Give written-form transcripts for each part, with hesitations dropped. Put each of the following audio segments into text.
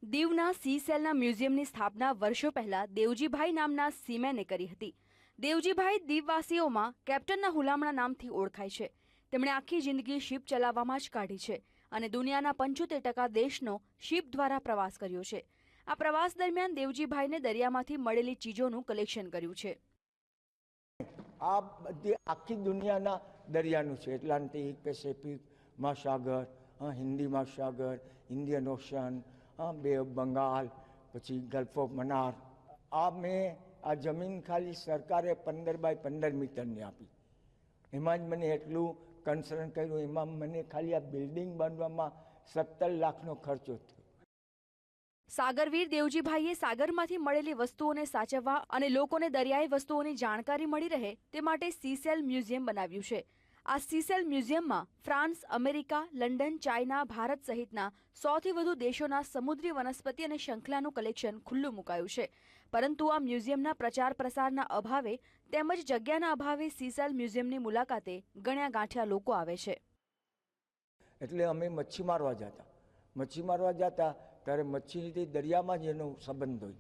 દીવના સી સેલના મ્યુઝિયમની સ્થાપના વર્ષો પહેલા દેવજીભાઈ નામના સીમેને કરી હતી. દેવજીભાઈ દીવવાસીઓમાં કેપ્ટનના હુલામણા નામથી ઓળખાય છે. તેમણે આખી જિંદગી શિપ ચલાવવામાં જ કાઢી છે અને દુનિયાના 75% દેશનો શિપ દ્વારા પ્રવાસ કર્યો છે. આ પ્રવાસ દરમિયાન દેવજીભાઈને દરિયામાંથી મળેલી ચીજોનું કલેક્શન કર્યું છે. આ બધી આખી દુનિયાના દરિયાનું છે. એટલાન્ટિક, પેસિફિક મહાસાગર, હિન્દી મહાસાગર, ઇન્ડિયન ઓશન, બે ઓફ બંગાળ, પછી ગલ્ફ ઓફ મન્નાર. મેં આ જમીન ખાલી સરકારે 15 બાય 15 મીટરની આપી. એમાં જ મને એટલું કન્સર્ન કર્યું. એમાં મને ખાલી આ બિલ્ડિંગ બાંધવામાં 17 લાખનો ખર્ચો થયો. સાગરવીર દેવજીભાઈએ સાગરમાંથી મળેલી વસ્તુઓને સાચવવા અને લોકોને દરિયાઈ વસ્તુઓની જાણકારી મળી રહે તે માટે સી સેલ મ્યુઝિયમ બનાવ્યું છે. આ સી સેલ મ્યુઝિયમમાં France, America, London, China, Bharat સહિતના 100થી વધુ દેશોના સમુદ્રી વનસ્પતિ અને શંખલાનું કલેક્શન ખુલ્લું મુકાયું છે. પરંતુ આ મ્યુઝિયમના પ્રચાર પ્રસારના અભાવે તેમજ જગ્યાના અભાવે સી સેલ મ્યુઝિયમની મુલાકાતે ગણ્યા ગાંઠ્યા લોકો આવે છે. એટલે અમે મચ્છી મારવા જતા ત્યારે મચ્છીથી દરિયામાં જ એનો સંબંધ હોય.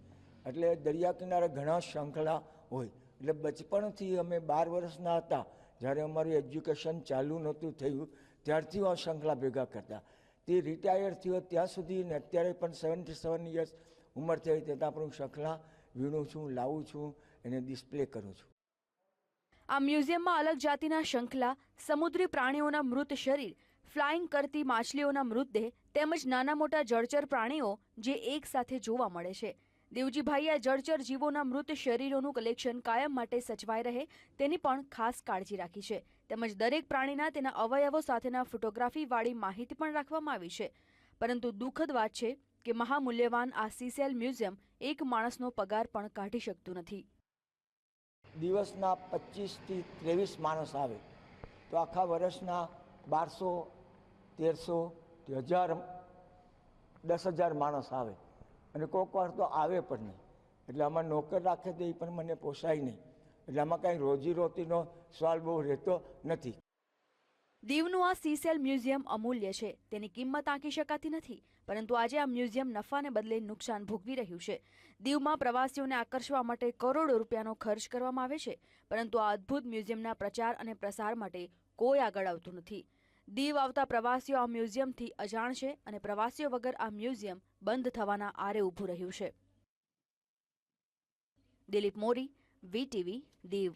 એટલે દરિયા કિનારે ઘણા શંખલા હોય. એટલે બચપણથી અમે 12 વર્ષના હતા જ્યારે અમારું એજ્યુકેશન ચાલુ નહોતું થયું ત્યારથી આ શંખલા ભેગા કરતા. તે રિટાયર થયો ત્યાં સુધી ને અત્યારે પણ 77 યર્સ ઉંમર થઈ ત્યાં પણ હું શંખલા વીણું છું, લાવું છું, એને ડિસ્પ્લે કરું છું. આ મ્યુઝિયમમાં અલગ જાતિના શંખલા, સમુદ્રી પ્રાણીઓના મૃત શરીર, ફ્લાઇંગ કરતી માછલીઓના મૃતદેહ તેમજ નાના મોટા જળચર પ્રાણીઓ જે એક સાથે જોવા મળે છે. દેવજીભાઈએ આ જળચર જીવોના મૃત શરીરોનું કલેક્શન કાયમ માટે સચવાઈ રહે તેની પણ ખાસ કાળજી રાખી છે. તેમજ દરેક પ્રાણીના તેના અવયવો સાથેના ફોટોગ્રાફીવાળી માહિતી પણ રાખવામાં આવી છે. પરંતુ દુઃખદ વાત છે કે મહામૂલ્યવાન આ સી સેલ મ્યુઝિયમ એક માણસનો પગાર પણ કાઢી શકતું નથી. દિવસના 25થી 23 માણસ આવે તો આખા વર્ષના 1200, 1300, 1000, 10,000 માણસ આવે અને કોઈક વાર તો આવે પણ નહીં. એટલે આમાં નોકર રાખે તો એ પણ મને પોસાય નહીં. એટલે આમાં કાંઈ રોજીરોટીનો સવાલ બહુ રહેતો નથી. દીવનું આ સી સેલ મ્યુઝિયમ અમૂલ્ય છે. તેની કિંમત આંકી શકાતી નથી. પરંતુ આજે આ મ્યુઝિયમ નફાને બદલે નુકસાન ભોગવી રહ્યું છે. દીવમાં પ્રવાસીઓને આકર્ષવા માટે કરોડો રૂપિયાનો ખર્ચ કરવામાં આવે છે. પરંતુ આ અદ્ભુત મ્યુઝિયમના પ્રચાર અને પ્રસાર માટે કોઈ આગળ આવતું નથી. દીવ આવતા પ્રવાસીઓ આ મ્યુઝિયમથી અજાણ છે અને પ્રવાસીઓ વગર આ મ્યુઝિયમ બંધ થવાના આરે ઊભું રહ્યું છે. દિલીપ મોરી, VTV, દીવ.